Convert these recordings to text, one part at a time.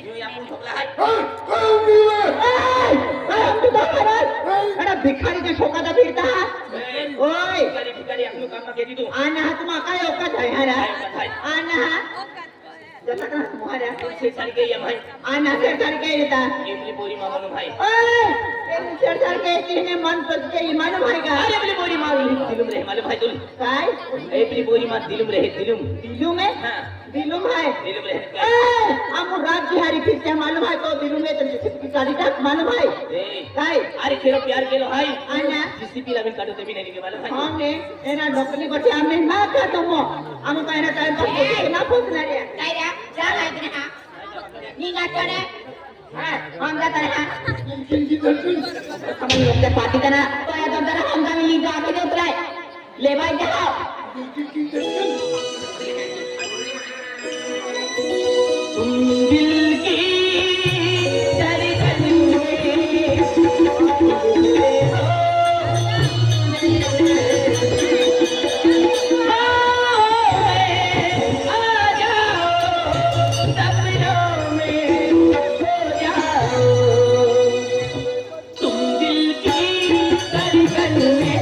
यो आपण ठोकला हाय भिकारीच्या शोकाचा फिरता ओय भिकारी भिकारी आपण काम केली तू आणि हा तुम्हा काय औकात आहे हा काय आणि हा जसा का तुम्हारा से सारखे ये भाई आणि हा सारखे येतात एवली पोरी मामनो भाई ओय ते सारखे तिने मन पसके इमान भाई का अरे एवली पोरी मावली दिलुम रे माले भाई तुल काय एवली पोरी मा दिलुम रे दिलुम दिलू में हां दिलू है दिलुम रे ए हम रात बिहारी फिरते मालूम है तो दिलू में तुमची सिपकी गाडी टाक मालूम है ए काय अरे खेरो प्यार केलो भाई आना जीसीपी ला काढतो ते बी नाही के माले भाई हमने एना डॉक्टरनी बटे हमने ना का तुम हम काय ना काय तो ना पोचणार रे काय रे जा काय रे हा निघा चढे हां हम जाता है हम लोग के पार्टी करना तो या तो जरा हम जाने ली जा के उतराय ले भाई जाओ तुम दिल की धड़कन में आ जाओ सपनों में खो जाओ तुम दिल की धड़कन में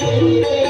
Thank you.